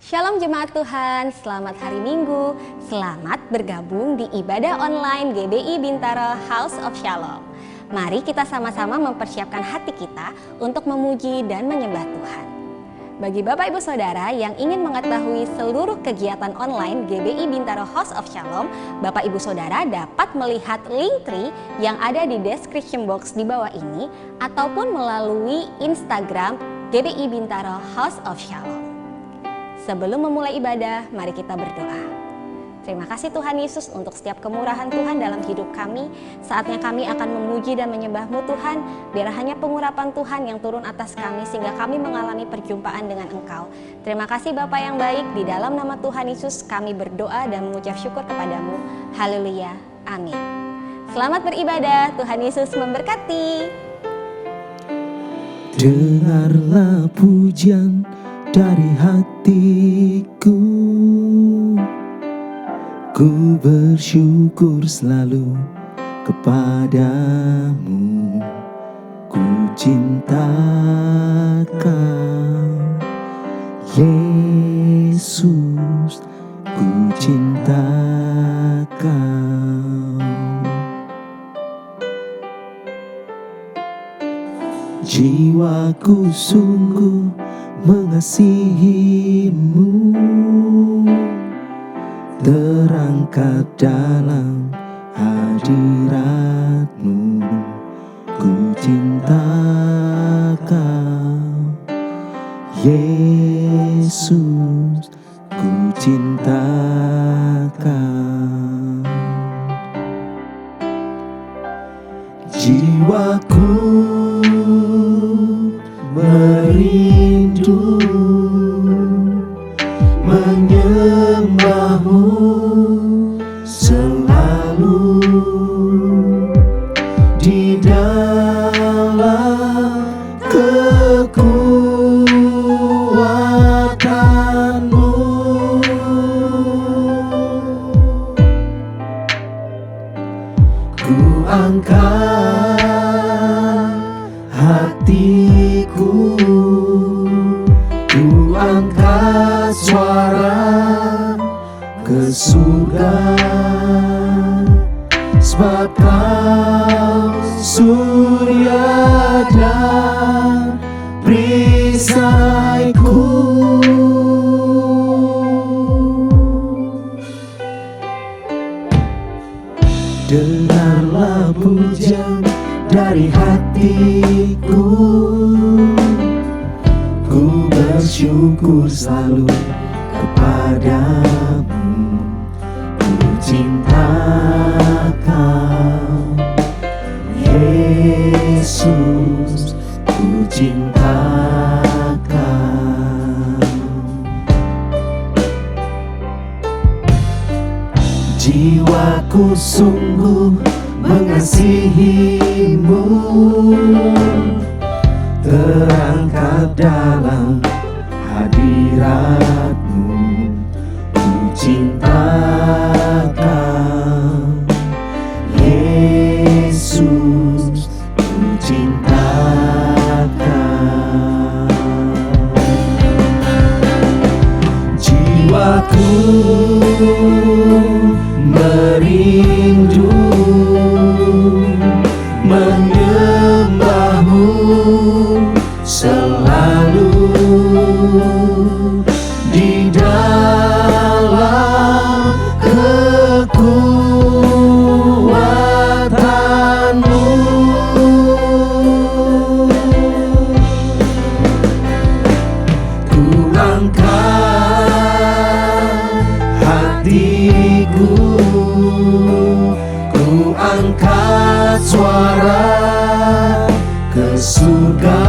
Shalom jemaat Tuhan, selamat hari Minggu. Selamat bergabung di ibadah online GBI Bintaro House of Shalom. Mari kita sama-sama mempersiapkan hati kita untuk memuji dan menyembah Tuhan. Bagi Bapak Ibu Saudara yang ingin mengetahui seluruh kegiatan online GBI Bintaro House of Shalom, Bapak Ibu Saudara dapat melihat Linktree yang ada di description box di bawah ini ataupun melalui Instagram GBI Bintaro House of Shalom. Sebelum memulai ibadah, mari kita berdoa. Terima kasih Tuhan Yesus untuk setiap kemurahan Tuhan dalam hidup kami. Saatnya kami akan memuji dan menyembah-Mu Tuhan. Biar hanya pengurapan Tuhan yang turun atas kami sehingga kami mengalami perjumpaan dengan Engkau. Terima kasih Bapa yang baik, di dalam nama Tuhan Yesus kami berdoa dan mengucap syukur kepadamu. Haleluya, amin. Selamat beribadah, Tuhan Yesus memberkati. Dengarlah pujian dari hatiku, ku bersyukur selalu kepadamu. Ku cinta Kau, Yesus, ku cinta Kau. Jiwaku sungguh mengasihimu, terangkat dalam hadiratmu. Ku cinta Kau, Yesus, ku cinta Kau. Jiwaku merindu menyembah-Mu selalu di dalam kekuatan-Mu. Ku angkat hatiku, ku angkat suara ke surga, sebab Kau surya dan perisaiku. Dengarlah pujian dari hatiku, ku bersyukur selalu kepadamu. Ku cinta Kau, Yesus, ku cinta Kau. Jiwaku sungguh mengasihi-Mu, terangkat dalam hadirat-Mu. Ku cinta Kau, Yesus, ku cinta Kau. Jiwaku merindu menyembah-Mu selalu di dalam kekuatan-Mu. Ku angkat hatiku, ku angkat suara ke surga,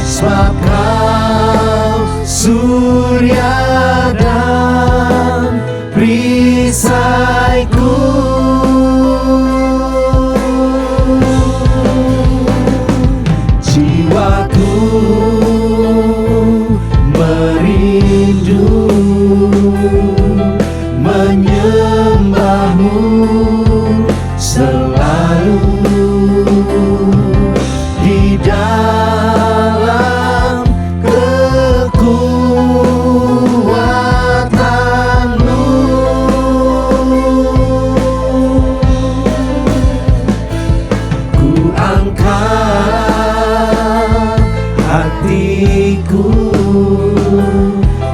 sebab Kau surya dan perisaiku. Jiwaku merindu menyembah-Mu selalu di dalam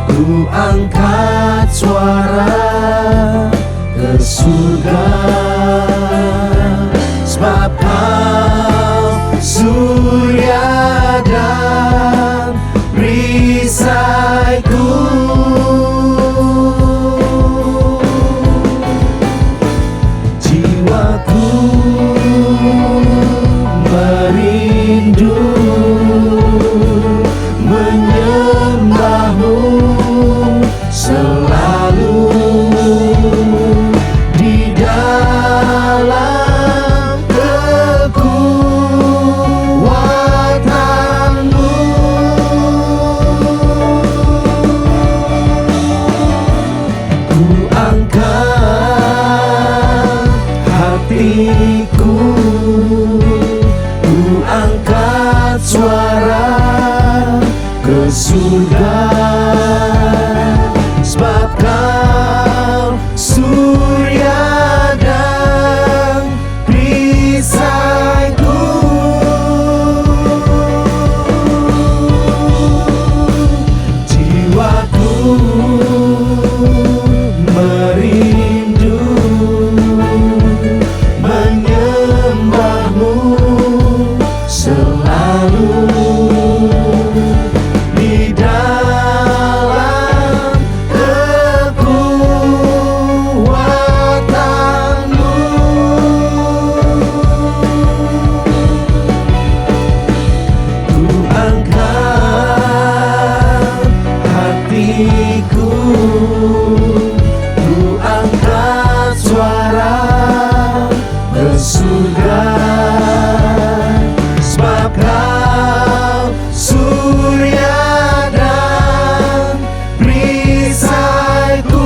ku angkat suara ke surga, sebab Kau surya dan perisaiku. Jiwaku merindu menyembah-Mu selalu di dalam kekuatan-Mu. Ku angkat hatiku, ku angkat suara ke surga, sebab Kau surya dan perisaiku. Jiwaku merindu menyembah-Mu selalu di dalam kekuatan-Mu. Ku angkat hatiku, ku angkat suara ke surga, sebab Kau surya dan perisaiku.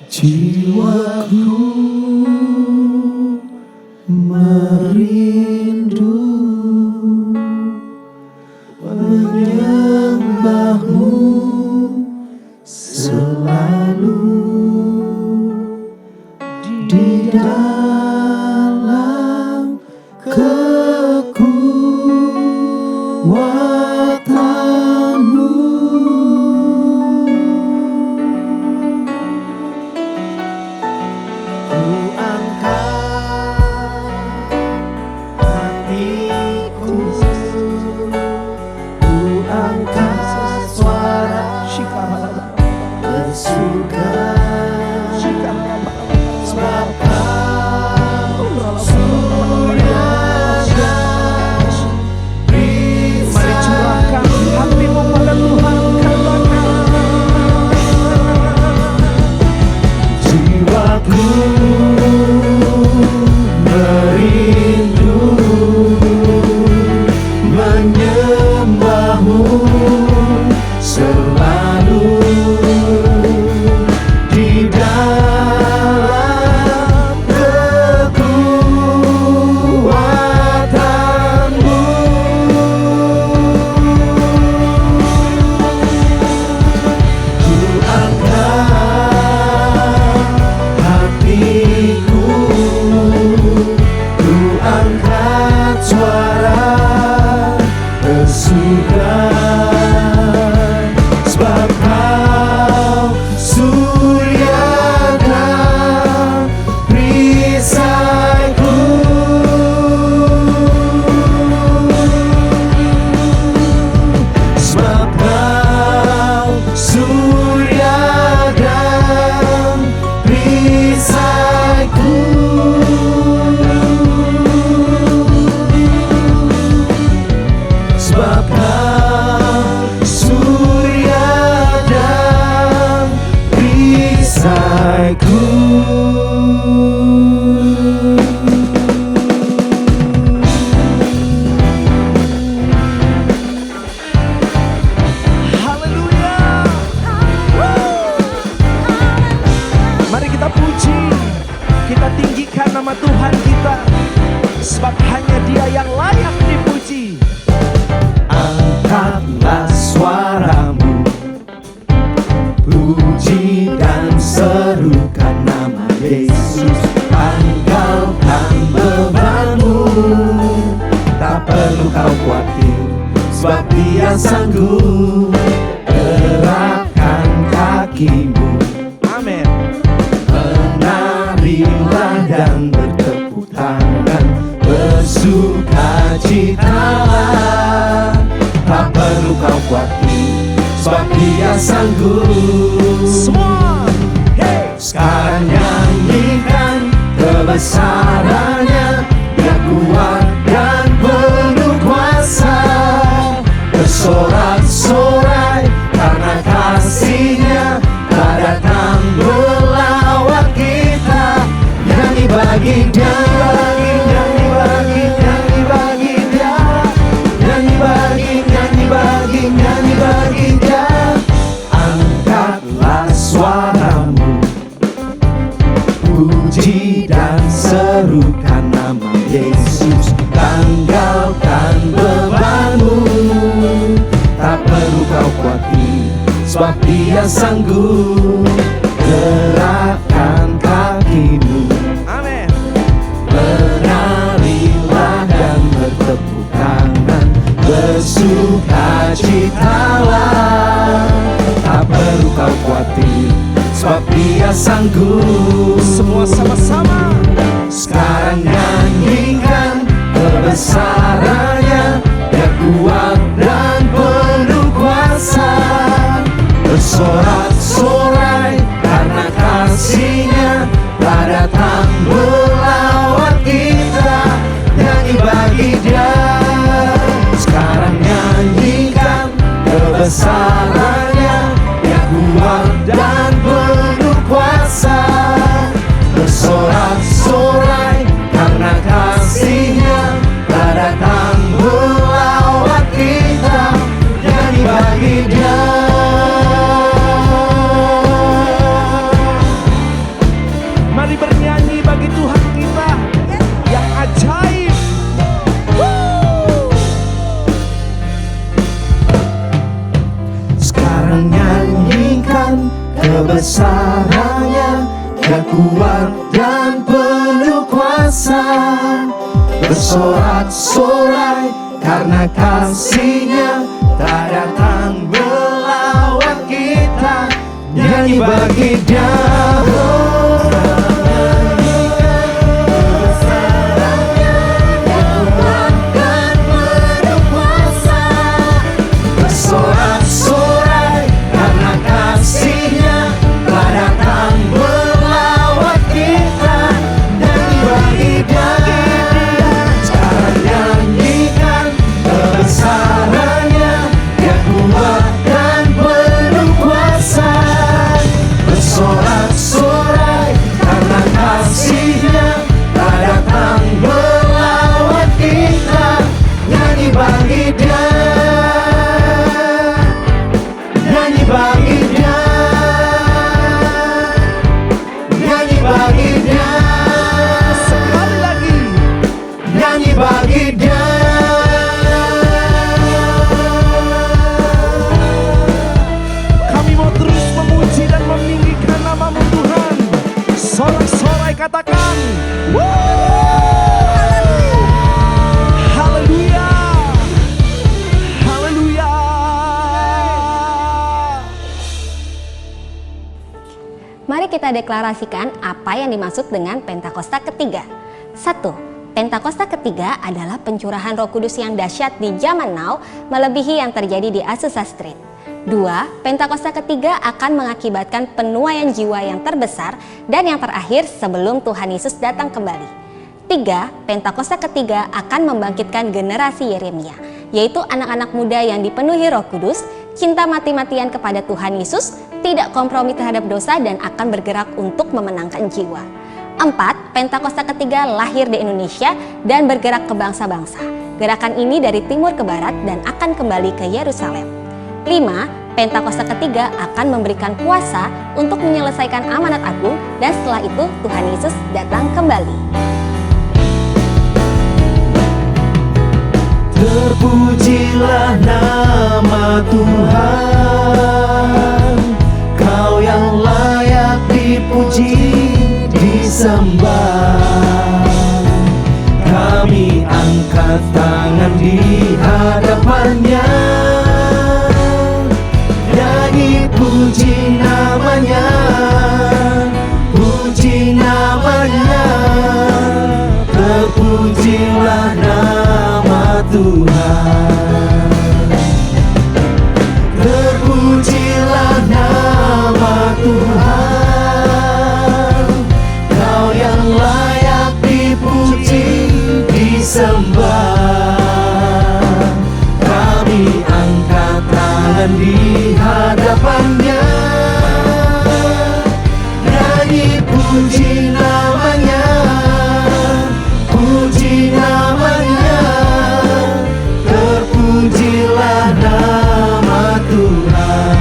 Jiwaku merindu menyembah-Mu selalu di dalam kekuatan-Mu. Ku angkat hatiku, ku angkat suara ke surga, sebab Kau surya dan perisaiku. Mari curahkan hatimu pada Tuhan, jiwaku merindu menyembah-Mu selalu di dalam kekuatan-Mu. Ku angkat Mari kita puji, kita tinggikan nama Tuhan kita, sebab hanya Dia yang layak dipuji. Angkatlah suaramu, puji dan serukan nama Yesus. Tanggalkan bebanmu, tak perlu kau khawatir, sebab Dia sanggup. Gerakkan kakimu, amin. Menarilah dan bertepuk tangan, bersukacitalah. Tak perlu kau khawatir, sebab Dia sanggup. Semua, hey! Sekarang nyanyikan kebesarannya, Dia kuat dan penuh kuasa. Bersorak-sorai karena kasih-Nya telah datang melawat kita. Nyanyi bagi Dia, nyanyi bagi, nyanyi bagi Dia, nyanyi bagi, nyanyi bagi, nyanyi bagi Dia. Angkatlah suaramu, puji dan serukan nama Yesus. Tanggalkan bebanmu, tak perlu kau khawatir, sebab Dia sanggup. Gerakkan kakimu, amin. Menarilah dan bertepuk tangan, bersukacitalah. Tak perlu kau khawatir, sebab Dia sanggup. Semua sama-sama. Sekarang nyanyikan kebesarannya, Dia kuat dan penuh kuasa. Bersorak-sorai karena kasih-Nya telah datang melawat kita. Nyanyi bagi Dia, sekarang nyanyikan kebesarannya, Dia kuat dan penuh kuasa. Bersorak-sorai karena kasih-Nya telah datang melawat kita. Nyanyi bagi Dia, mari bernyanyi bagi Tuhan kita yang ajaib. Sekarang nyanyikan kebesarannya, Dia kuat dan penuh kuasa. Bersorak-sorai karena kasih-Nya telah datang melawat kita. Nyanyi bagi Dia, bersorak-sorai karena kasih-Nya telah datang melawat kita. Nyanyi bagi Dia, sekarang nyanyikan kebesarannya, Dia kuat dan penuh kuasa. Bersorak-sorai karena kasih-Nya telah datang melawat kita. Nyanyi bagi Dia, nyanyi bagi Dia, nyanyi bagi Dia. Sekali lagi, nyanyi bagi Dia. Kami mau terus memuji dan meninggikan nama-Mu Tuhan. Sorak-sorai katakan, haleluya, haleluya. Mari kita deklarasikan apa yang dimaksud dengan Pentakosta ketiga. 1. Pentakosta ketiga adalah pencurahan Roh Kudus yang dahsyat di zaman now, melebihi yang terjadi di Azusa Street. 2. Pentakosta ketiga akan mengakibatkan penuaian jiwa yang terbesar dan yang terakhir sebelum Tuhan Yesus datang kembali. 3. Pentakosta ketiga akan membangkitkan generasi Yeremia, yaitu anak-anak muda yang dipenuhi Roh Kudus, cinta mati-matian kepada Tuhan Yesus, tidak kompromi terhadap dosa dan akan bergerak untuk memenangkan jiwa. 4. Pentakosta ketiga lahir di Indonesia dan bergerak ke bangsa-bangsa. Gerakan ini dari timur ke barat dan akan kembali ke Yerusalem. 5. Pentakosta ketiga akan memberikan kuasa untuk menyelesaikan amanat agung dan setelah itu Tuhan Yesus datang kembali. Terpujilah nama Tuhan, Kau yang layak dipuji, disembah. Kami angkat tangan di hadapannya, nyanyi puji namanya, puji namanya. Terpujilah nama Tuhan, terpujilah nama Tuhan, Kau yang layak dipuji, disembah. Kami angkat tangan di hadapannya, nyanyi puji namanya, puji namanya. Terpujilah nama Tuhan,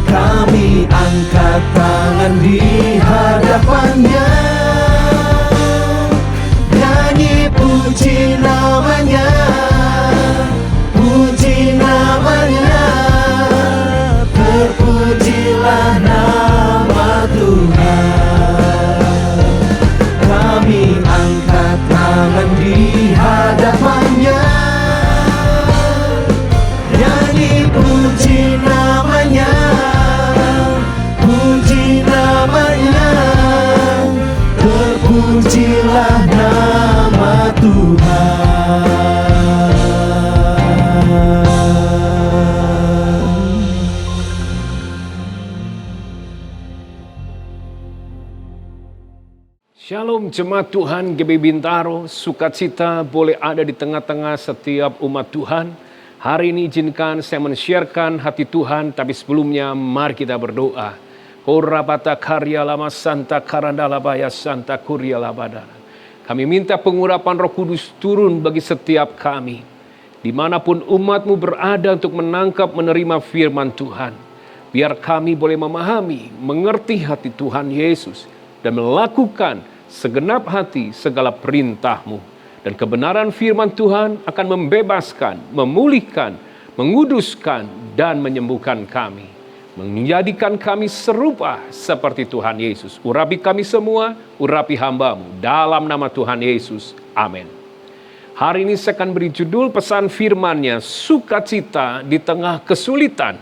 kami angkat tangan di hadapannya, nyanyi puji namanya, puji namanya. Terpujilah nama Tuhan, kami angkat tangan di hadapannya, nyanyi puji namanya, puji namanya. Terpujilah nama Tuhan. Shalom jemaat Tuhan GB Bintaro, sukacita boleh ada di tengah-tengah setiap umat Tuhan. Hari ini izinkan saya men-sharekan hati Tuhan, tapi sebelumnya mari kita berdoa. Korabata karya lama santa karandalabaya santa kurya labadana. Kami minta pengurapan Roh Kudus turun bagi setiap kami, dimanapun umatmu berada untuk menangkap menerima firman Tuhan. Biar kami boleh memahami, mengerti hati Tuhan Yesus, dan melakukan segenap hati segala perintah-Mu. Dan kebenaran firman Tuhan akan membebaskan, memulihkan, menguduskan, dan menyembuhkan kami. Menjadikan kami serupa seperti Tuhan Yesus. Urapi kami semua, urapi hamba-Mu. Dalam nama Tuhan Yesus. Amin. Hari ini saya akan beri judul pesan firman-Nya, sukacita di tengah kesulitan.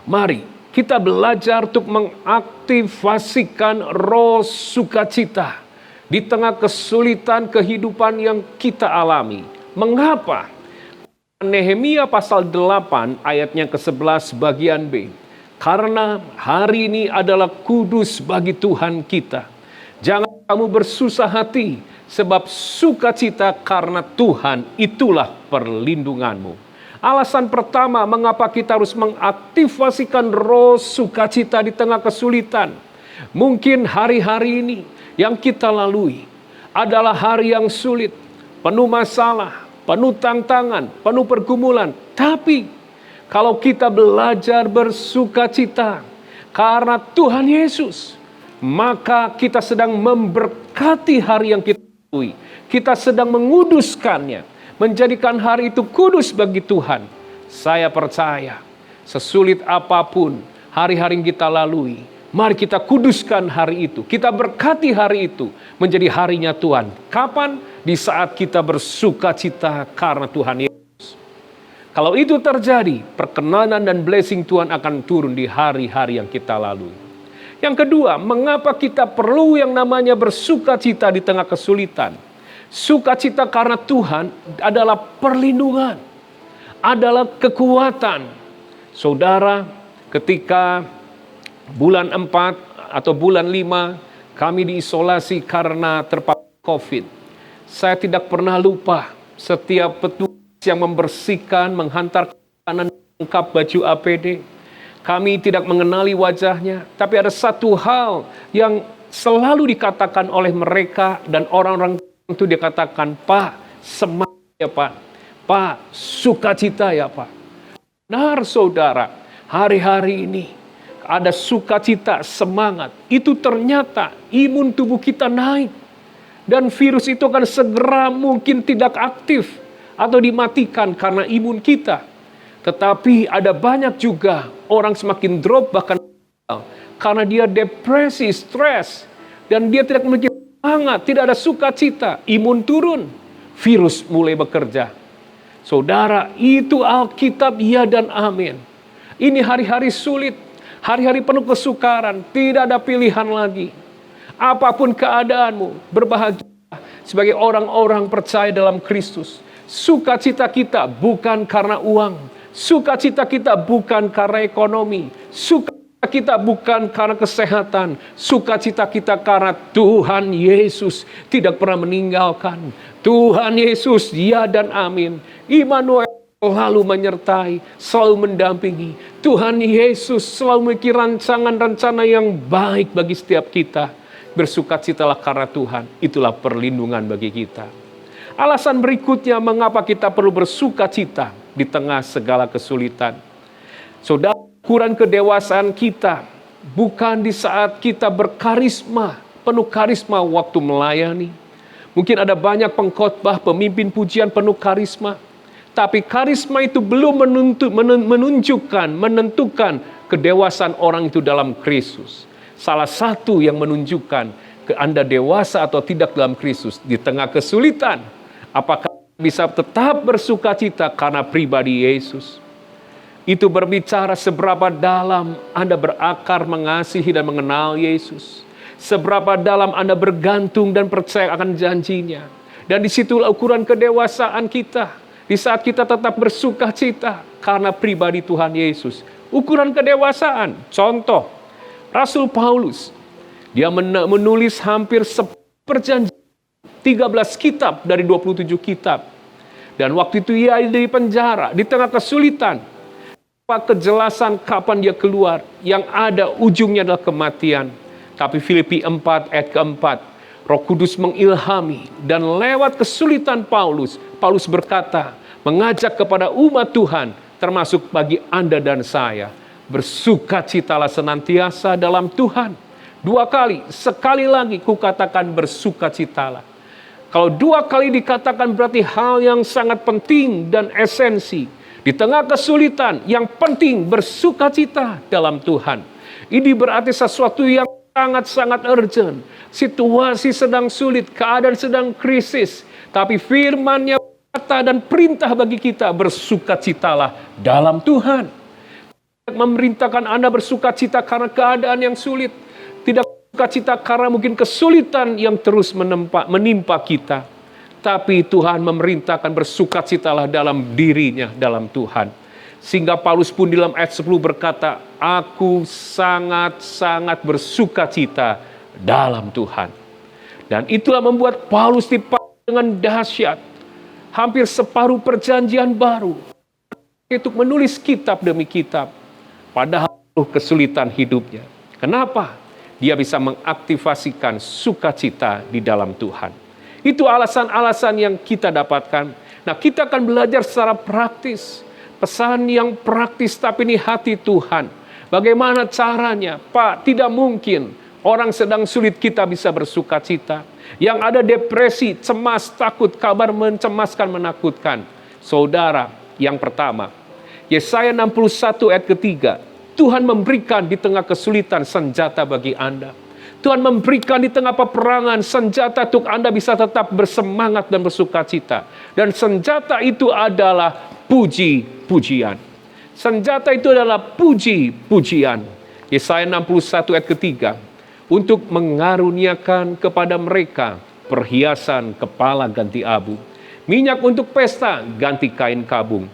Mari kita belajar untuk mengaktifasikan roh sukacita di tengah kesulitan kehidupan yang kita alami. Mengapa? Nehemia pasal 8 ayatnya ke-11 bagian B. Karena hari ini adalah kudus bagi Tuhan kita. Jangan kamu bersusah hati, sebab sukacita karena Tuhan itulah perlindunganmu. Alasan pertama mengapa kita harus mengaktifasikan roh sukacita di tengah kesulitan. Mungkin hari-hari ini yang kita lalui adalah hari yang sulit, penuh masalah, penuh tantangan, penuh pergumulan. Tapi kalau kita belajar bersukacita karena Tuhan Yesus, maka kita sedang memberkati hari yang kita lalui. Kita sedang menguduskannya, menjadikan hari itu kudus bagi Tuhan. Saya percaya, sesulit apapun hari-hari yang kita lalui, mari kita kuduskan hari itu. Kita berkati hari itu menjadi harinya Tuhan. Kapan? Di saat kita bersukacita karena Tuhan Yesus. Kalau itu terjadi, perkenanan dan blessing Tuhan akan turun di hari-hari yang kita lalui. Yang kedua, mengapa kita perlu yang namanya bersukacita di tengah kesulitan? Sukacita karena Tuhan adalah perlindungan, adalah kekuatan. Saudara, ketika bulan 4 atau bulan 5 kami diisolasi karena terpapar COVID. Saya tidak pernah lupa setiap petugas yang membersihkan, menghantar kanan lengkap baju APD. Kami tidak mengenali wajahnya, tapi ada satu hal yang selalu dikatakan oleh mereka dan orang-orang itu dikatakan, Pak, semangat ya Pak. Pak, sukacita ya Pak. Benar saudara, hari-hari ini ada sukacita, semangat. Itu ternyata imun tubuh kita naik. Dan virus itu akan segera mungkin tidak aktif atau dimatikan karena imun kita. Tetapi ada banyak juga orang semakin drop bahkan karena dia depresi, stres. Dan dia tidak memiliki semangat, tidak ada sukacita. Imun turun, virus mulai bekerja. Saudara, itu Alkitab ya dan amin. Ini hari-hari sulit, hari-hari penuh kesukaran, tidak ada pilihan lagi. Apapun keadaanmu, berbahagia sebagai orang-orang percaya dalam Kristus. Sukacita kita bukan karena uang, sukacita kita bukan karena ekonomi, sukacita kita bukan karena kesehatan, sukacita kita karena Tuhan Yesus tidak pernah meninggalkan. Tuhan Yesus, ya dan amin. Immanuel selalu menyertai, selalu mendampingi. Tuhan Yesus selalu memiliki rancangan-rencana yang baik bagi setiap kita. Bersukacitalah karena Tuhan, itulah perlindungan bagi kita. Alasan berikutnya mengapa kita perlu bersukacita di tengah segala kesulitan. Saudara, ukuran kedewasaan kita bukan di saat kita berkarisma, penuh karisma waktu melayani. Mungkin ada banyak pengkhotbah, pemimpin pujian penuh karisma. Tapi karisma itu belum menentukan kedewasaan orang itu dalam Kristus. Salah satu yang menunjukkan ke Anda dewasa atau tidak dalam Kristus di tengah kesulitan. Apakah bisa tetap bersukacita karena pribadi Yesus? Itu berbicara seberapa dalam Anda berakar mengasihi dan mengenal Yesus. Seberapa dalam Anda bergantung dan percaya akan janjinya. Dan disitulah ukuran kedewasaan kita. Di saat kita tetap bersukacita karena pribadi Tuhan Yesus. Ukuran kedewasaan, contoh. Rasul Paulus, dia menulis hampir 10 perjanjian, 13 kitab dari 27 kitab. Dan waktu itu ia di penjara, di tengah kesulitan. Kejelasan kapan dia keluar, yang ada ujungnya adalah kematian. Tapi Filipi 4 ayat keempat, Roh Kudus mengilhami dan lewat kesulitan Paulus berkata, mengajak kepada umat Tuhan, termasuk bagi Anda dan saya, bersukacitalah senantiasa dalam Tuhan. 2 kali, sekali lagi kukatakan bersukacitalah. Kalau 2 kali dikatakan berarti hal yang sangat penting dan esensi. Di tengah kesulitan, yang penting bersukacita dalam Tuhan. Ini berarti sesuatu yang sangat-sangat urgent. Situasi sedang sulit, keadaan sedang krisis. Tapi firman-Nya kata dan perintah bagi kita, bersukacitalah dalam Tuhan. Memerintahkan Anda bersukacita karena keadaan yang sulit. Tidak bersukacita karena mungkin kesulitan yang terus menimpa kita. Tapi Tuhan memerintahkan bersukacitalah dalam dirinya, dalam Tuhan. Sehingga Paulus pun di dalam ayat 10 berkata, aku sangat-sangat bersukacita dalam Tuhan. Dan itulah membuat Paulus dipanggil dengan dahsyat. Hampir separuh perjanjian baru. Untuk menulis kitab demi kitab. Padahal kesulitan hidupnya. Kenapa? Dia bisa mengaktifasikan sukacita di dalam Tuhan. Itu alasan-alasan yang kita dapatkan. Nah, kita akan belajar secara praktis. Pesan yang praktis tapi ini hati Tuhan. Bagaimana caranya? Pak, tidak mungkin orang sedang sulit kita bisa bersukacita. Yang ada depresi, cemas, takut, kabar mencemaskan, menakutkan. Saudara, yang pertama, Yesaya 61 ayat ketiga, Tuhan memberikan di tengah kesulitan senjata bagi Anda. Tuhan memberikan di tengah peperangan senjata untuk Anda bisa tetap bersemangat dan bersukacita. Dan senjata itu adalah puji-pujian. Senjata itu adalah puji-pujian. Yesaya 61 ayat ketiga, untuk mengaruniakan kepada mereka perhiasan kepala ganti abu, minyak untuk pesta ganti kain kabung.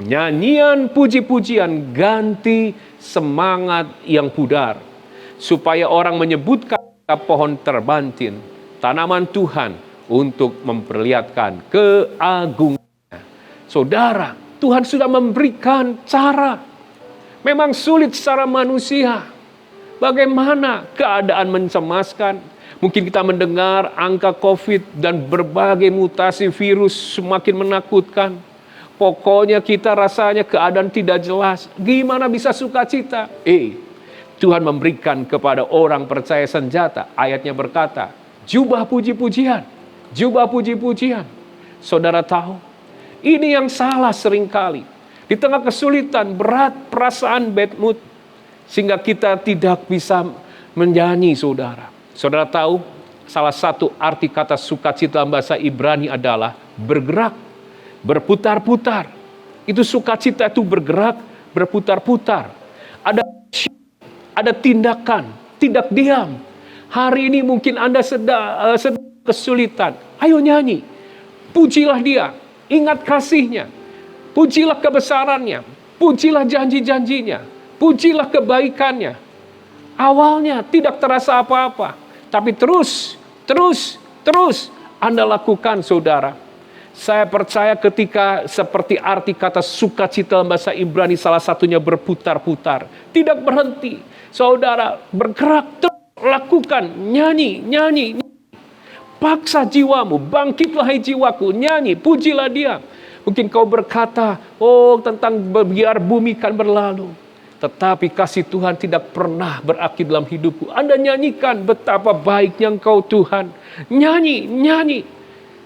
Nyanyian puji-pujian ganti semangat yang pudar. Supaya orang menyebutkan pohon terbantin, tanaman Tuhan untuk memperlihatkan keagungannya. Saudara, Tuhan sudah memberikan cara. Memang sulit secara manusia. Bagaimana keadaan mencemaskan. Mungkin kita mendengar angka COVID dan berbagai mutasi virus semakin menakutkan. Pokoknya kita rasanya keadaan tidak jelas. Gimana bisa sukacita? Tuhan memberikan kepada orang percaya senjata. Ayatnya berkata, jubah puji-pujian. Jubah puji-pujian. Saudara tahu, ini yang salah seringkali. Di tengah kesulitan, berat, perasaan bad mood, sehingga kita tidak bisa menyanyi, saudara. Saudara tahu, salah satu arti kata sukacita dalam bahasa Ibrani adalah bergerak, berputar-putar. Itu sukacita itu bergerak, berputar-putar. Ada tindakan, tidak diam. Hari ini mungkin Anda sedang kesulitan. Ayo nyanyi. Pujilah Dia. Ingat kasih-Nya. Pujilah kebesarannya. Pujilah janji-janjinya. Pujilah kebaikannya. Awalnya tidak terasa apa-apa. Tapi terus Anda lakukan, saudara. Saya percaya ketika seperti arti kata sukacita dalam bahasa Ibrani salah satunya berputar-putar. Tidak berhenti. Saudara bergerak, lakukan, nyanyi. Paksa jiwamu, bangkitlah hai jiwaku, nyanyi, pujilah Dia. Mungkin kau berkata, tentang biar bumi kan berlalu. Tetapi kasih Tuhan tidak pernah berakhir dalam hidupku. Anda nyanyikan betapa baiknya Engkau Tuhan. Nyanyi.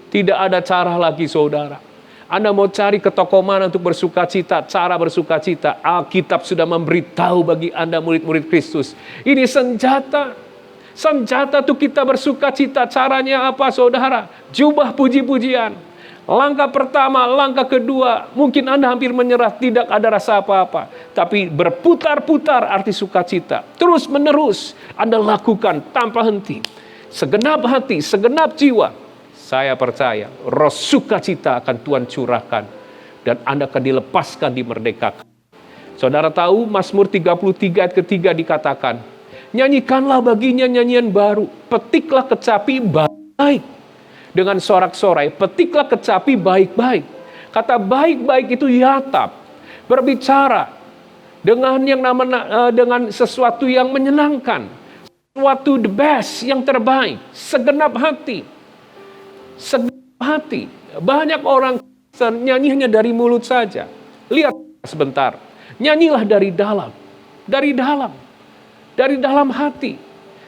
Tidak ada cara lagi, saudara. Anda mau cari ke toko mana untuk bersukacita, cara bersukacita. Alkitab sudah memberitahu bagi Anda murid-murid Kristus. Ini senjata. Senjata itu kita bersukacita. Caranya apa, saudara? Jubah puji-pujian. Langkah pertama, langkah kedua, mungkin Anda hampir menyerah, tidak ada rasa apa-apa. Tapi berputar-putar arti sukacita. Terus menerus Anda lakukan tanpa henti. Segenap hati, segenap jiwa. Saya percaya roh sukacita akan Tuhan curahkan. Dan Anda akan dilepaskan, dimerdekakan. Saudara tahu Mazmur 33 ayat ketiga dikatakan, nyanyikanlah baginya nyanyian baru, petiklah kecapi baik. Dengan sorak-sorai, petiklah kecapi baik-baik. Kata baik-baik itu yatap, berbicara dengan dengan sesuatu yang menyenangkan, sesuatu the best, yang terbaik, segenap hati. Banyak orang nyanyi hanya dari mulut saja. Lihat sebentar, nyanyilah dari dalam hati.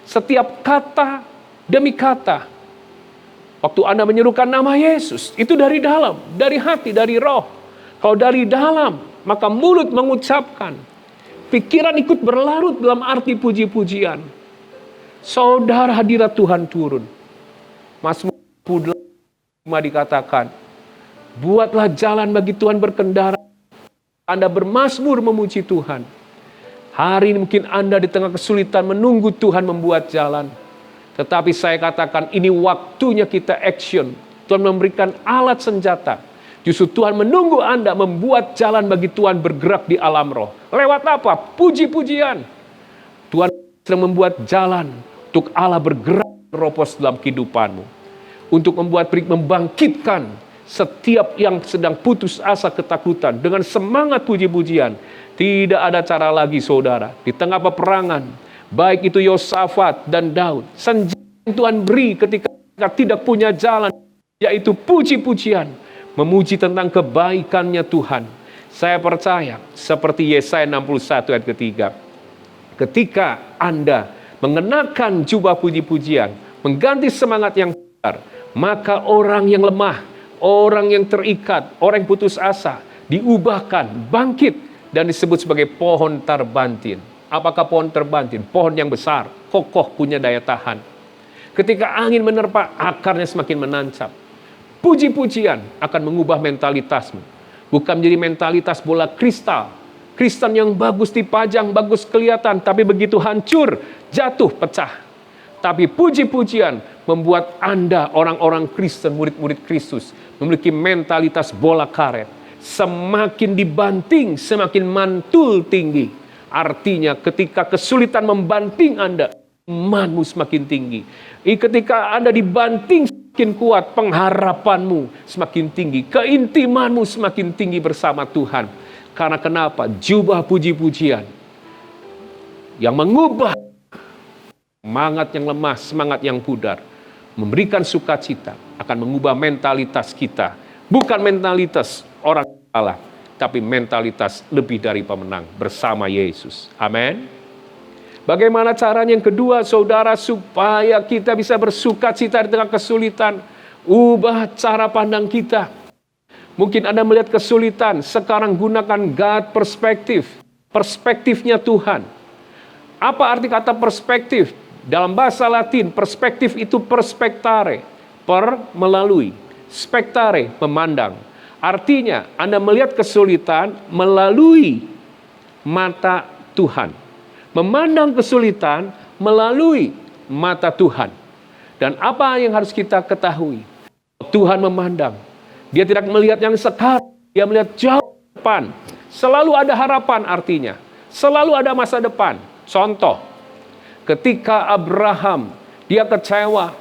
Setiap kata demi kata. Waktu Anda menyerukan nama Yesus, itu dari dalam, dari hati, dari roh. Kalau dari dalam, maka mulut mengucapkan. Pikiran ikut berlarut dalam arti puji-pujian. Saudara, hadirat Tuhan turun. Mazmur 8 dikatakan, buatlah jalan bagi Tuhan berkendara. Anda bermazmur memuji Tuhan. Hari ini mungkin Anda di tengah kesulitan menunggu Tuhan membuat jalan. Tetapi saya katakan ini waktunya kita action. Tuhan memberikan alat senjata. Justru Tuhan menunggu Anda membuat jalan bagi Tuhan bergerak di alam roh. Lewat apa? Puji-pujian. Tuhan sedang membuat jalan untuk Allah bergerak teropos dalam kehidupanmu. Untuk membangkitkan setiap yang sedang putus asa, ketakutan. Dengan semangat puji-pujian. Tidak ada cara lagi, saudara. Di tengah peperangan, baik itu Yosafat dan Daud, senjata yang Tuhan beri ketika tidak punya jalan, yaitu puji-pujian. Memuji tentang kebaikannya Tuhan. Saya percaya, seperti Yesaya 61 ayat ketiga. Ketika Anda mengenakan jubah puji-pujian, mengganti semangat yang besar, maka orang yang lemah, orang yang terikat, orang yang putus asa, diubahkan, bangkit, dan disebut sebagai pohon terbantin. Apakah pohon terbantin? Pohon yang besar, kokoh, punya daya tahan. Ketika angin menerpa, akarnya semakin menancap. Puji-pujian akan mengubah mentalitasmu. Bukan menjadi mentalitas bola kristal. Kristen yang bagus dipajang, bagus kelihatan, tapi begitu hancur, jatuh, pecah. Tapi puji-pujian membuat Anda, orang-orang Kristen, murid-murid Kristus, memiliki mentalitas bola karet. Semakin dibanting, semakin mantul tinggi. Artinya ketika kesulitan membanting Anda, imanmu semakin tinggi. Ketika Anda dibanting semakin kuat, pengharapanmu semakin tinggi. Keintimanmu semakin tinggi bersama Tuhan. Karena kenapa? Jubah puji-pujian yang mengubah semangat yang lemah, semangat yang pudar, memberikan sukacita, akan mengubah mentalitas kita. Bukan mentalitas orang Allah, tapi mentalitas lebih dari pemenang bersama Yesus. Amin. Bagaimana caranya yang kedua, saudara, supaya kita bisa bersukacita di tengah kesulitan? Ubah cara pandang kita. Mungkin Anda melihat kesulitan, sekarang gunakan God perspektif. Perspektifnya Tuhan. Apa arti kata perspektif? Dalam bahasa Latin, perspektif itu perspectare. Melalui. Spectare, memandang. Artinya, Anda melihat kesulitan melalui mata Tuhan. Memandang kesulitan melalui mata Tuhan. Dan apa yang harus kita ketahui? Tuhan memandang. Dia tidak melihat yang sekarang, dia melihat jauh depan. Selalu ada harapan artinya. Selalu ada masa depan. Contoh, ketika Abraham, dia kecewa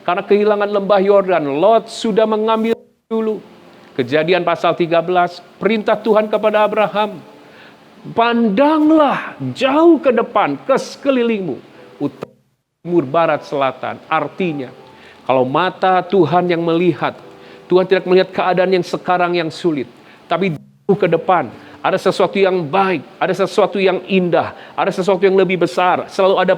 karena kehilangan lembah Yordan. Lot sudah mengambil dulu. Kejadian pasal 13, perintah Tuhan kepada Abraham. Pandanglah jauh ke depan, ke sekelilingmu. Utara, timur, barat, selatan. Artinya, kalau mata Tuhan yang melihat, Tuhan tidak melihat keadaan yang sekarang yang sulit. Tapi jauh ke depan, ada sesuatu yang baik, ada sesuatu yang indah, ada sesuatu yang lebih besar. Selalu ada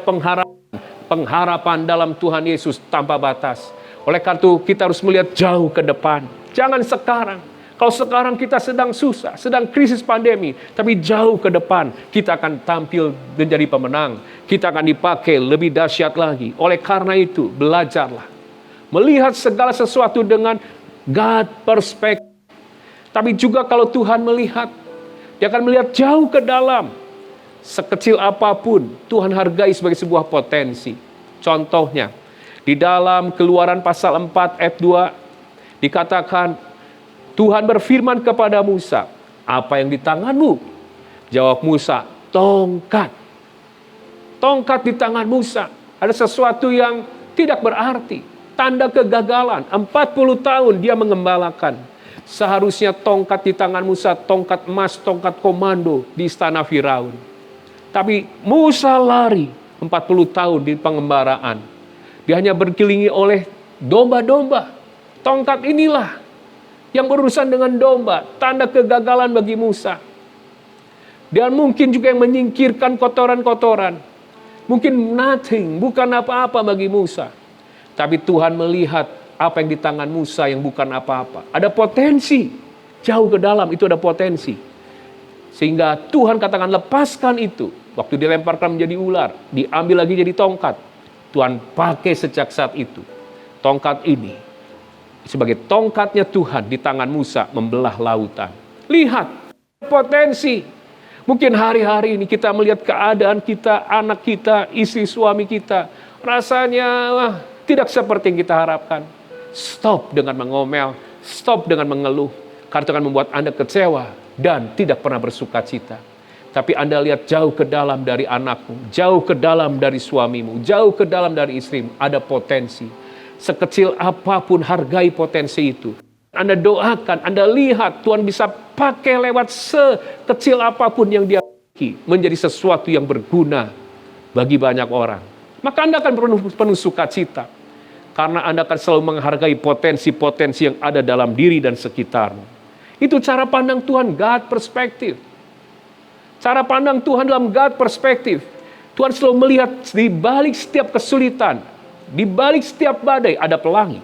pengharapan dalam Tuhan Yesus tanpa batas. Oleh karena itu, kita harus melihat jauh ke depan. Jangan sekarang. Kalau sekarang kita sedang susah, sedang krisis pandemi, tapi jauh ke depan kita akan tampil menjadi pemenang. Kita akan dipakai lebih dahsyat lagi. Oleh karena itu, belajarlah. Melihat segala sesuatu dengan God perspektif. Tapi juga kalau Tuhan melihat, dia akan melihat jauh ke dalam. Sekecil apapun, Tuhan hargai sebagai sebuah potensi. Contohnya, di dalam Keluaran pasal 4 ayat 2, dikatakan, Tuhan berfirman kepada Musa, apa yang di tanganmu? Jawab Musa, tongkat. Tongkat di tangan Musa. Ada sesuatu yang tidak berarti. Tanda kegagalan. 40 tahun dia mengembalakan. Seharusnya tongkat di tangan Musa, tongkat emas, tongkat komando di istana Firaun. Tapi Musa lari 40 tahun di pengembaraan. Dia hanya berkelilingi oleh domba-domba. Tongkat inilah yang berurusan dengan domba, tanda kegagalan bagi Musa. Dan mungkin juga yang menyingkirkan kotoran-kotoran. Mungkin nothing, bukan apa-apa bagi Musa. Tapi Tuhan melihat apa yang di tangan Musa yang bukan apa-apa. Ada potensi, jauh ke dalam itu ada potensi. Sehingga Tuhan katakan lepaskan itu. Waktu dilemparkan menjadi ular, diambil lagi jadi tongkat. Tuhan pakai sejak saat itu. Tongkat ini sebagai tongkatnya Tuhan di tangan Musa membelah lautan. Lihat potensi. Mungkin hari-hari ini kita melihat keadaan kita, anak kita, istri suami kita. Rasanya tidak seperti yang kita harapkan. Stop dengan mengomel. Stop dengan mengeluh. Karena itu akan membuat Anda kecewa dan tidak pernah bersukacita. Tapi Anda lihat jauh ke dalam dari anakmu. Jauh ke dalam dari suamimu. Jauh ke dalam dari istrimu. Ada potensi. Sekecil apapun hargai potensi itu. Anda doakan, Anda lihat Tuhan bisa pakai lewat sekecil apapun yang dia miliki. Menjadi sesuatu yang berguna bagi banyak orang. Maka Anda akan penuh sukacita. Karena Anda akan selalu menghargai potensi-potensi yang ada dalam diri dan sekitarmu. Itu cara pandang Tuhan, God perspektif. Cara pandang Tuhan dalam God perspektif. Tuhan selalu melihat di balik setiap kesulitan. Di balik setiap badai ada pelangi.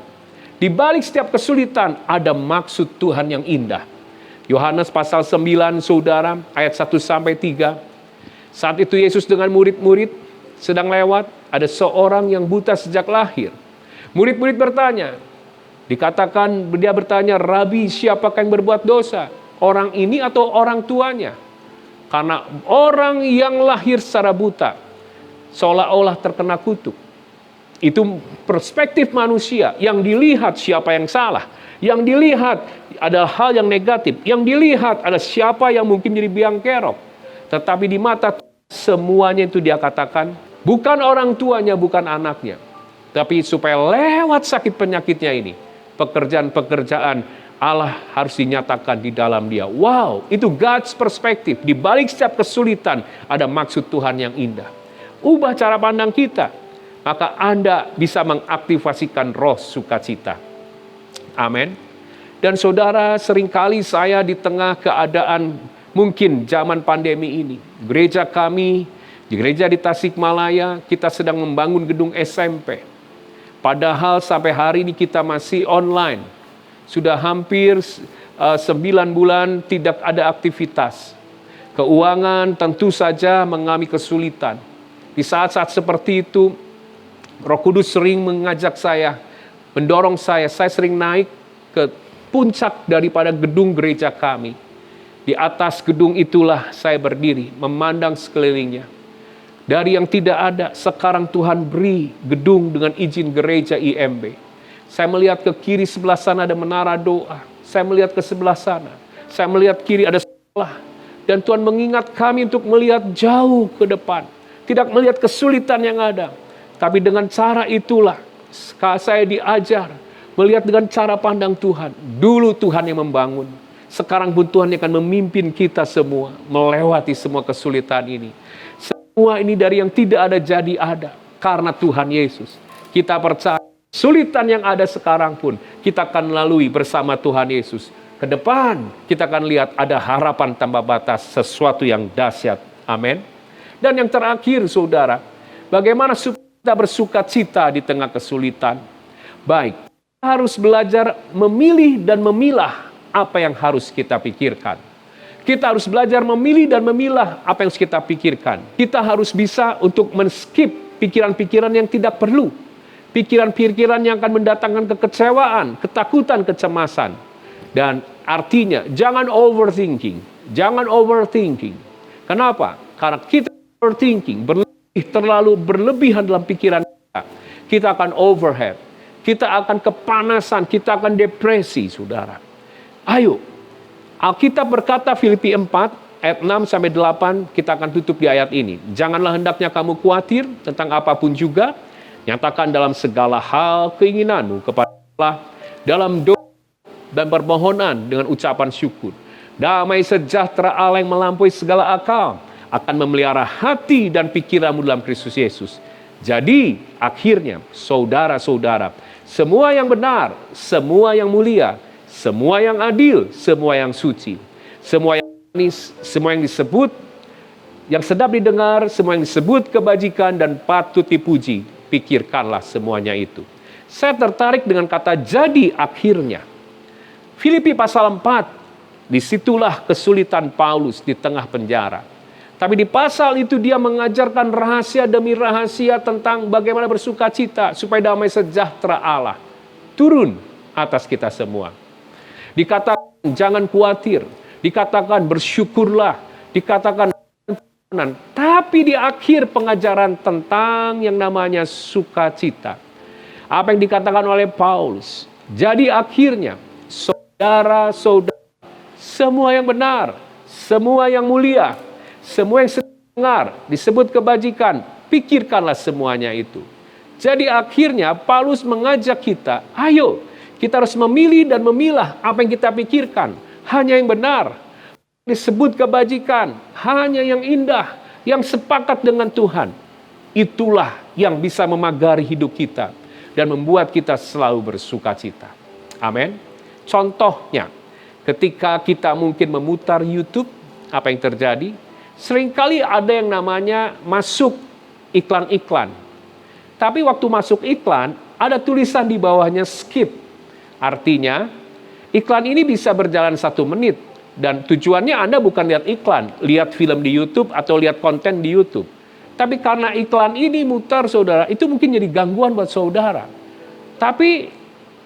Di balik setiap kesulitan ada maksud Tuhan yang indah. Yohanes pasal 9 saudara ayat 1-3. Saat itu Yesus dengan murid-murid sedang lewat. Ada seorang yang buta sejak lahir. Murid-murid bertanya. Dikatakan dia bertanya, Rabi, siapakah yang berbuat dosa? Orang ini atau orang tuanya? Karena orang yang lahir secara buta seolah-olah terkena kutuk. Itu perspektif manusia. Yang dilihat siapa yang salah. Yang dilihat ada hal yang negatif. Yang dilihat ada siapa yang mungkin jadi biang kerok. Tetapi di mata semuanya itu dia katakan, bukan orang tuanya, bukan anaknya. Tapi supaya lewat sakit penyakitnya ini, pekerjaan-pekerjaan Allah harus dinyatakan di dalam dia. Wow, itu God's perspektif. Di balik setiap kesulitan ada maksud Tuhan yang indah. Ubah cara pandang kita. Maka Anda bisa mengaktifasikan roh sukacita. Amin. Dan saudara, seringkali saya di tengah keadaan mungkin zaman pandemi ini, gereja kami, di gereja di Tasikmalaya, kita sedang membangun gedung SMP. Padahal sampai hari ini kita masih online. Sudah hampir 9 bulan tidak ada aktivitas. Keuangan tentu saja mengalami kesulitan. Di saat-saat seperti itu, Roh Kudus sering mengajak saya, mendorong saya sering naik ke puncak daripada gedung gereja kami. Di atas gedung itulah saya berdiri, memandang sekelilingnya. Dari yang tidak ada, sekarang Tuhan beri gedung dengan izin gereja IMB. Saya melihat ke kiri sebelah sana ada menara doa. Saya melihat ke sebelah sana. Saya melihat kiri ada sekolah. Dan Tuhan mengingat kami untuk melihat jauh ke depan. Tidak melihat kesulitan yang ada. Tapi dengan cara itulah saya diajar melihat dengan cara pandang Tuhan. Dulu Tuhan yang membangun. Sekarang pun Tuhan yang akan memimpin kita semua melewati semua kesulitan ini. Semua ini dari yang tidak ada jadi ada. Karena Tuhan Yesus. Kita percaya kesulitan yang ada sekarang pun kita akan lalui bersama Tuhan Yesus. Ke depan kita akan lihat ada harapan tanpa batas, sesuatu yang dahsyat. Amin. Dan yang terakhir saudara, bagaimana supaya kita bersuka cita di tengah kesulitan? Baik, kita harus belajar memilih dan memilah apa yang harus kita pikirkan. Kita harus belajar memilih dan memilah apa yang harus kita pikirkan. Kita harus bisa untuk men-skip pikiran-pikiran yang tidak perlu. Pikiran-pikiran yang akan mendatangkan kekecewaan, ketakutan, kecemasan. Dan artinya jangan overthinking. Jangan overthinking. Kenapa? Karena kita overthinking, terlalu berlebihan dalam pikiran kita. Kita akan overhead. Kita akan kepanasan, kita akan depresi, saudara. Ayo, Alkitab berkata Filipi 4 ayat 6-8, kita akan tutup di ayat ini. Janganlah hendaknya kamu khawatir tentang apapun juga, nyatakan dalam segala hal keinginanmu kepada Allah dalam doa dan permohonan dengan ucapan syukur. Damai sejahtera Allah yang melampaui segala akal akan memelihara hati dan pikiranmu dalam Kristus Yesus. Jadi akhirnya saudara-saudara, semua yang benar, semua yang mulia, semua yang adil, semua yang suci, semua yang manis, semua yang disebut, yang sedap didengar, semua yang disebut kebajikan dan patut dipuji, pikirkanlah semuanya itu. Saya tertarik dengan kata jadi akhirnya. Filipi pasal 4, disitulah kesulitan Paulus di tengah penjara. Tapi di pasal itu dia mengajarkan rahasia demi rahasia tentang bagaimana bersuka cita supaya damai sejahtera Allah turun atas kita semua. Dikatakan jangan khawatir, dikatakan bersyukurlah, dikatakan tapi di akhir pengajaran tentang yang namanya sukacita. Apa yang dikatakan oleh Paulus? Jadi akhirnya saudara-saudara, semua yang benar, semua yang mulia, semua yang dengar, disebut kebajikan, pikirkanlah semuanya itu. Jadi akhirnya Paulus mengajak kita, ayo kita harus memilih dan memilah apa yang kita pikirkan. Hanya yang benar, disebut kebajikan, hanya yang indah, yang sepakat dengan Tuhan. Itulah yang bisa memagari hidup kita dan membuat kita selalu bersuka cita. Amin. Contohnya, ketika kita mungkin memutar YouTube, apa yang terjadi? Seringkali ada yang namanya masuk iklan-iklan. Tapi waktu masuk iklan, ada tulisan di bawahnya skip. Artinya, iklan ini bisa berjalan 1 menit. Dan tujuannya Anda bukan lihat iklan, lihat film di YouTube atau lihat konten di YouTube. Tapi karena iklan ini mutar saudara, itu mungkin jadi gangguan buat saudara. Tapi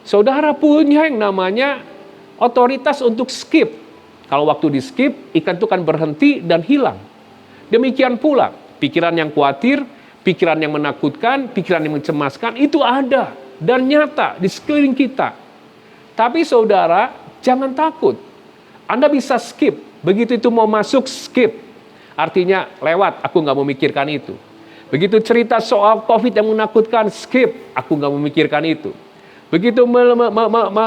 saudara punya yang namanya otoritas untuk skip. Kalau waktu di skip, iklan itu kan berhenti dan hilang. Demikian pula, pikiran yang khawatir, pikiran yang menakutkan, pikiran yang mencemaskan, itu ada dan nyata di sekeliling kita. Tapi saudara, jangan takut. Anda bisa skip. Begitu itu mau masuk, skip. Artinya lewat, aku nggak memikirkan itu. Begitu cerita soal COVID yang menakutkan, skip. Aku nggak memikirkan itu. Begitu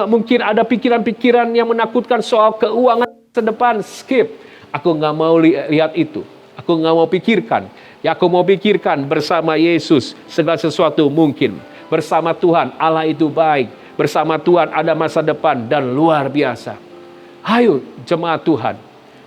mungkin ada pikiran-pikiran yang menakutkan soal keuangan ke depan, skip. Aku nggak mau lihat itu. Aku nggak mau pikirkan. Ya aku mau pikirkan bersama Yesus segala sesuatu mungkin. Bersama Tuhan, Allah itu baik. Bersama Tuhan ada masa depan dan luar biasa. Ayo jemaat Tuhan,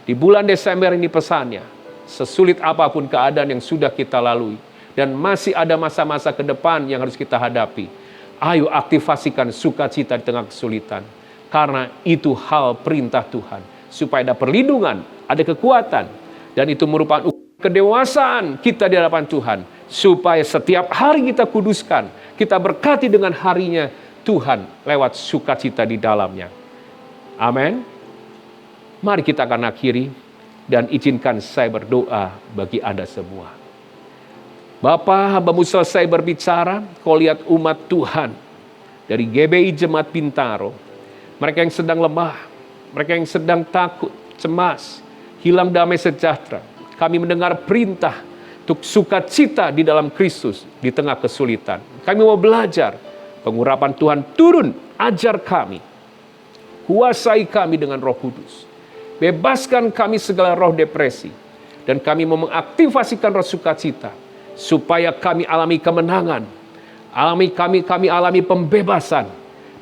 di bulan Desember ini pesannya, sesulit apapun keadaan yang sudah kita lalui, dan masih ada masa-masa ke depan yang harus kita hadapi, ayo aktifasikan sukacita di tengah kesulitan. Karena itu hal perintah Tuhan, supaya ada perlindungan, ada kekuatan, dan itu merupakan kedewasaan kita di hadapan Tuhan, supaya setiap hari kita kuduskan, kita berkati dengan harinya Tuhan lewat sukacita di dalamnya. Amin. Mari kita akan akhiri dan izinkan saya berdoa bagi Anda semua. Bapa, hambamu selesai berbicara, kau lihat umat Tuhan dari GBI Jemaat Bintaro, mereka yang sedang lemah, mereka yang sedang takut, cemas, hilang damai sejahtera. Kami mendengar perintah untuk sukacita di dalam Kristus di tengah kesulitan. Kami mau belajar pengurapan Tuhan turun, ajar kami. Kuasai kami dengan Roh Kudus. Bebaskan kami segala roh depresi. Dan kami mau mengaktifasikan roh sukacita. Supaya kami alami kemenangan. Kami alami pembebasan.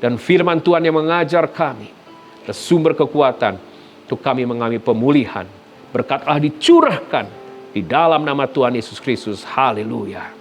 Dan firman Tuhan yang mengajar kami. Sumber kekuatan untuk kami mengalami pemulihan. Berkat Allah dicurahkan di dalam nama Tuhan Yesus Kristus. Haleluya.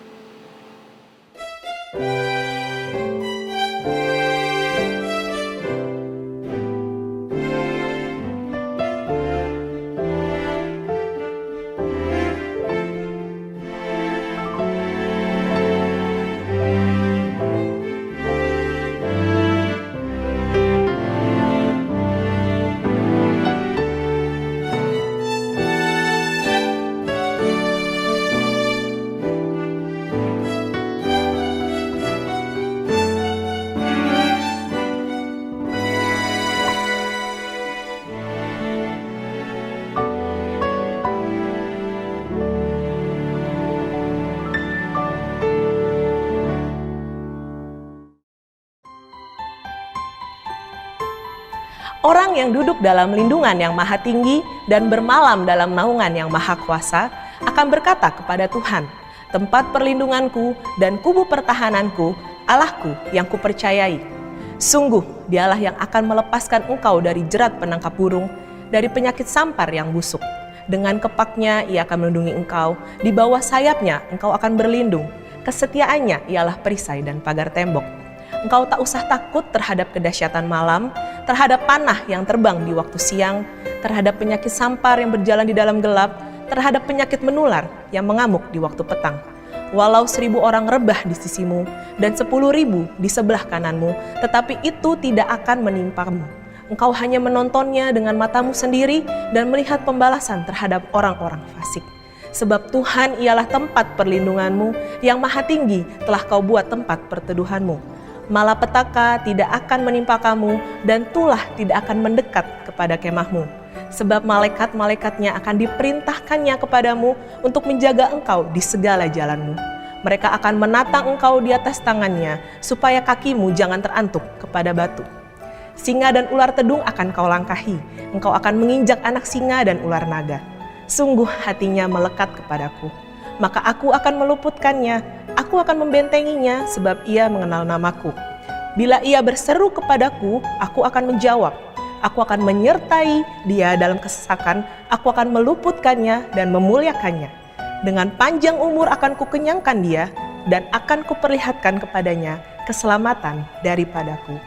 Orang yang duduk dalam lindungan yang maha tinggi dan bermalam dalam naungan yang maha kuasa akan berkata kepada Tuhan, tempat perlindunganku dan kubu pertahananku, Allahku yang kupercayai. Sungguh dialah yang akan melepaskan engkau dari jerat penangkap burung, dari penyakit sampar yang busuk. Dengan kepaknya ia akan melindungi engkau, di bawah sayapnya engkau akan berlindung. Kesetiaannya ialah perisai dan pagar tembok. Engkau tak usah takut terhadap kedahsyatan malam, terhadap panah yang terbang di waktu siang, terhadap penyakit sampar yang berjalan di dalam gelap, terhadap penyakit menular yang mengamuk di waktu petang. Walau 1000 orang rebah di sisimu dan 10.000 di sebelah kananmu, tetapi itu tidak akan menimpamu. Engkau hanya menontonnya dengan matamu sendiri dan melihat pembalasan terhadap orang-orang fasik. Sebab Tuhan ialah tempat perlindunganmu, yang maha tinggi telah kau buat tempat perteduhanmu. Malapetaka tidak akan menimpa kamu, dan tulah tidak akan mendekat kepada kemahmu. Sebab malaikat-malaikatnya akan diperintahkannya kepadamu untuk menjaga engkau di segala jalanmu. Mereka akan menatang engkau di atas tangannya, supaya kakimu jangan terantuk kepada batu. Singa dan ular tedung akan kau langkahi, engkau akan menginjak anak singa dan ular naga. Sungguh hatinya melekat kepadaku, maka aku akan meluputkannya. Aku akan membentenginya sebab ia mengenal namaku. Bila ia berseru kepadaku, aku akan menjawab. Aku akan menyertai dia dalam kesesakan, aku akan meluputkannya dan memuliakannya. Dengan panjang umur akan kukenyangkan dia, dan akan kuperlihatkan kepadanya keselamatan daripadaku.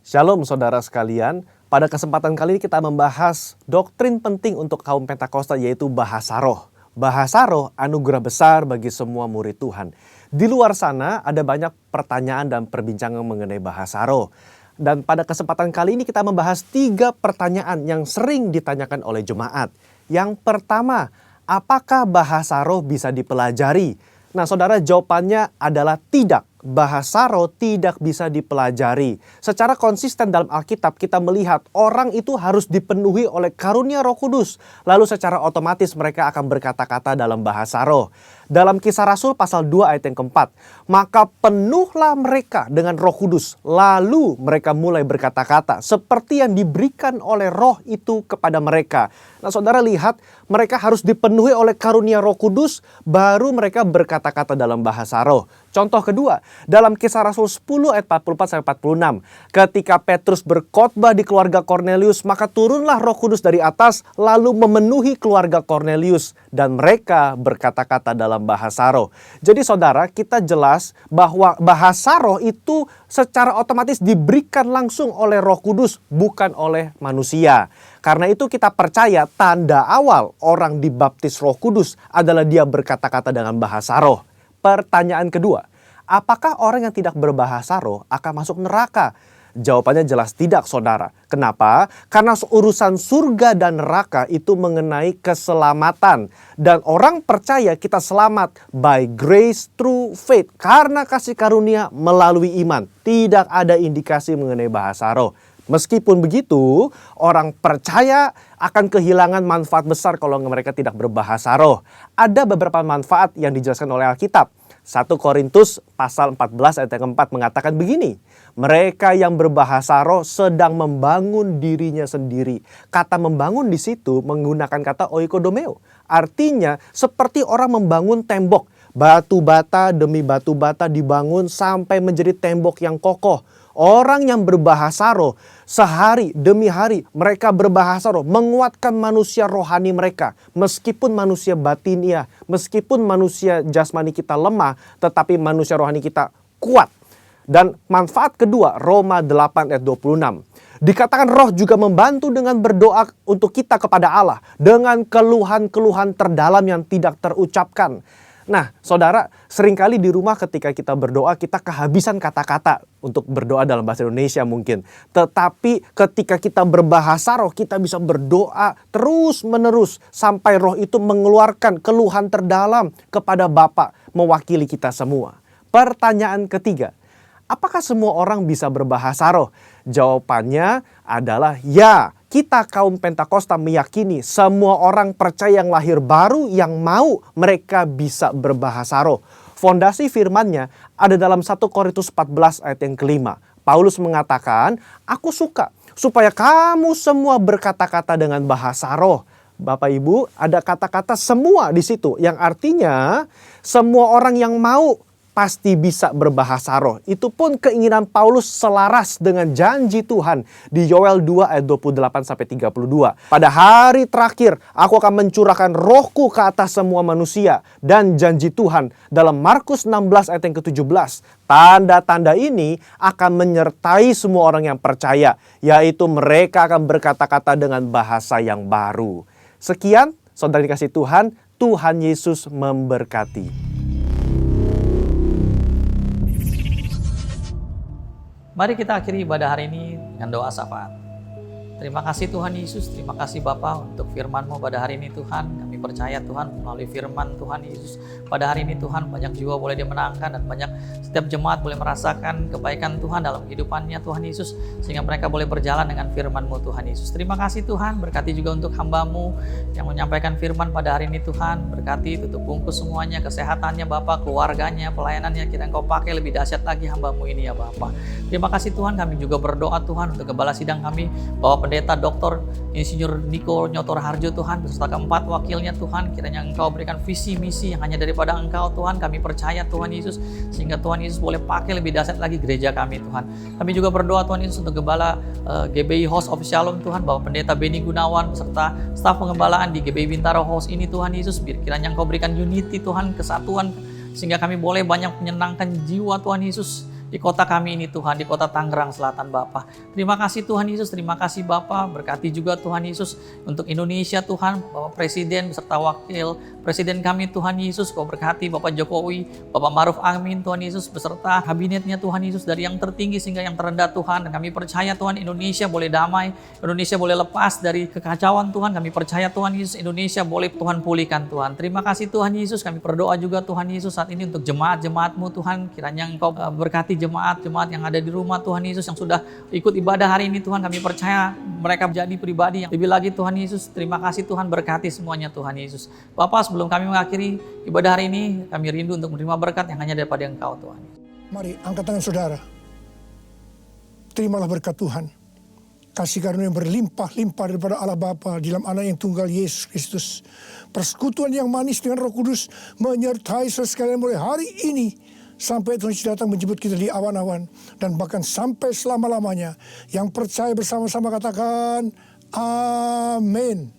Shalom saudara sekalian, pada kesempatan kali ini kita membahas doktrin penting untuk kaum Pentakosta, yaitu bahasa roh. Bahasa roh anugerah besar bagi semua murid Tuhan. Di luar sana ada banyak pertanyaan dan perbincangan mengenai bahasa roh. Dan pada kesempatan kali ini kita membahas 3 pertanyaan yang sering ditanyakan oleh jemaat. Yang pertama, apakah bahasa roh bisa dipelajari? Nah saudara, jawabannya adalah tidak. Bahasa roh tidak bisa dipelajari. Secara konsisten dalam Alkitab kita melihat orang itu harus dipenuhi oleh karunia Roh Kudus. Lalu secara otomatis mereka akan berkata-kata dalam bahasa roh. Dalam Kisah Rasul pasal 2 ayat yang keempat, maka penuhlah mereka dengan Roh Kudus, lalu mereka mulai berkata-kata seperti yang diberikan oleh roh itu kepada mereka. Nah saudara lihat, mereka harus dipenuhi oleh karunia Roh Kudus, baru mereka berkata-kata dalam bahasa roh. Contoh kedua, Dalam Kisah Rasul 10 ayat 44-46, ketika Petrus berkhotbah di keluarga Kornelius, maka turunlah Roh Kudus dari atas lalu memenuhi keluarga Kornelius dan mereka berkata-kata dalam bahasa roh. Jadi saudara, kita jelas bahwa bahasa roh itu secara otomatis diberikan langsung oleh Roh Kudus, bukan oleh manusia. Karena itu kita percaya tanda awal orang dibaptis Roh Kudus adalah dia berkata-kata dengan bahasa roh. Pertanyaan kedua, apakah orang yang tidak berbahasa roh akan masuk neraka? Jawabannya jelas tidak, saudara. Kenapa? Karena urusan surga dan neraka itu mengenai keselamatan. Dan orang percaya kita selamat by grace through faith. Karena kasih karunia melalui iman. Tidak ada indikasi mengenai bahasa roh. Meskipun begitu, orang percaya akan kehilangan manfaat besar kalau mereka tidak berbahasa roh. Ada beberapa manfaat yang dijelaskan oleh Alkitab. 1 Korintus pasal 14 ayat yang keempat mengatakan begini. Mereka yang berbahasa roh sedang membangun dirinya sendiri. Kata membangun di situ menggunakan kata oikodomeo. Artinya seperti orang membangun tembok. Batu bata demi batu bata dibangun sampai menjadi tembok yang kokoh. Orang yang berbahasa roh sehari demi hari mereka berbahasa roh menguatkan manusia rohani mereka. Meskipun manusia batinia, meskipun manusia jasmani kita lemah, tetapi manusia rohani kita kuat. Dan manfaat kedua, Roma 8 ayat 26. Dikatakan roh juga membantu dengan berdoa untuk kita kepada Allah dengan keluhan-keluhan terdalam yang tidak terucapkan. Nah, saudara, seringkali di rumah ketika kita berdoa, kita kehabisan kata-kata untuk berdoa dalam bahasa Indonesia mungkin. Tetapi ketika kita berbahasa roh, kita bisa berdoa terus-menerus sampai roh itu mengeluarkan keluhan terdalam kepada Bapa mewakili kita semua. Pertanyaan ketiga, apakah semua orang bisa berbahasa roh? Jawabannya adalah ya. Kita kaum Pentakosta meyakini semua orang percaya yang lahir baru yang mau mereka bisa berbahasa roh. Fondasi firman-Nya ada dalam 1 Korintus 14 ayat yang kelima. Paulus mengatakan, aku suka supaya kamu semua berkata-kata dengan bahasa roh. Bapak Ibu, ada kata-kata semua di situ yang artinya semua orang yang mau pasti bisa berbahasa roh. Itu pun keinginan Paulus selaras dengan janji Tuhan di Yoel 2 ayat 28-32. Pada hari terakhir aku akan mencurahkan rohku ke atas semua manusia. Dan janji Tuhan dalam Markus 16 ayat yang ke-17. Tanda-tanda ini akan menyertai semua orang yang percaya. Yaitu mereka akan berkata-kata dengan bahasa yang baru. Sekian, saudara dikasih Tuhan, Tuhan Yesus memberkati. Mari kita akhiri ibadah hari ini dengan doa syafaat. Terima kasih Tuhan Yesus, terima kasih Bapa untuk firman-Mu pada hari ini Tuhan. Kami percaya Tuhan melalui firman Tuhan Yesus pada hari ini Tuhan banyak jiwa boleh dimenangkan dan banyak setiap jemaat boleh merasakan kebaikan Tuhan dalam kehidupannya Tuhan Yesus. Sehingga mereka boleh berjalan dengan firman-Mu Tuhan Yesus. Terima kasih Tuhan, berkati juga untuk hamba-Mu yang menyampaikan firman pada hari ini Tuhan. Berkati, tutup bungkus semuanya, kesehatannya Bapa, keluarganya, pelayanannya kita Engkau pakai lebih dahsyat lagi hamba-Mu ini ya Bapa. Terima kasih Tuhan, kami juga berdoa Tuhan untuk gembala sidang kami, Bapak Pendeta Dr. Insinyur Niko Nyotor Harjo Tuhan, beserta keempat wakilnya Tuhan, kiranya Engkau berikan visi misi yang hanya daripada Engkau Tuhan, kami percaya Tuhan Yesus, sehingga Tuhan Yesus boleh pakai lebih dahsyat lagi gereja kami Tuhan. Kami juga berdoa Tuhan Yesus untuk gembala GBI House of Shalom Tuhan, Bapak Pendeta Beni Gunawan, beserta staf pengembalaan di GBI Bintaro House ini Tuhan Yesus, kiranya Engkau berikan unity Tuhan, kesatuan, sehingga kami boleh banyak menyenangkan jiwa Tuhan Yesus di kota kami ini Tuhan, di kota Tangerang Selatan Bapa. Terima kasih Tuhan Yesus, terima kasih Bapa. Berkati juga Tuhan Yesus untuk Indonesia Tuhan, Bapak Presiden beserta Wakil Presiden kami Tuhan Yesus. Kau berkati Bapak Jokowi, Bapak Maruf Amin Tuhan Yesus beserta kabinetnya Tuhan Yesus dari yang tertinggi sehingga yang terendah Tuhan. Dan kami percaya Tuhan Indonesia boleh damai, Indonesia boleh lepas dari kekacauan Tuhan. Kami percaya Tuhan Yesus Indonesia boleh Tuhan pulihkan Tuhan. Terima kasih Tuhan Yesus, kami berdoa juga Tuhan Yesus saat ini untuk jemaat-jemaat-Mu Tuhan. Kiranya Engkau berkati jemaat-jemaat yang ada di rumah Tuhan Yesus yang sudah ikut ibadah hari ini Tuhan. Kami percaya mereka menjadi pribadi yang lebih lagi Tuhan Yesus. Terima kasih Tuhan, berkati semuanya Tuhan Yesus. Bapak, sebelum kami mengakhiri ibadah hari ini, kami rindu untuk menerima berkat yang hanya daripada Engkau Tuhan. Mari angkat tangan saudara. Terimalah berkat Tuhan. Kasih karunia yang berlimpah-limpah daripada Allah Bapa di dalam Anak yang tunggal Yesus Kristus. Persekutuan yang manis dengan Roh Kudus menyertai saudara sekalian mulai hari ini sampai Tuhan Yesus datang menjemput kita di awan-awan, dan bahkan sampai selama-lamanya. Yang percaya bersama-sama katakan, amin.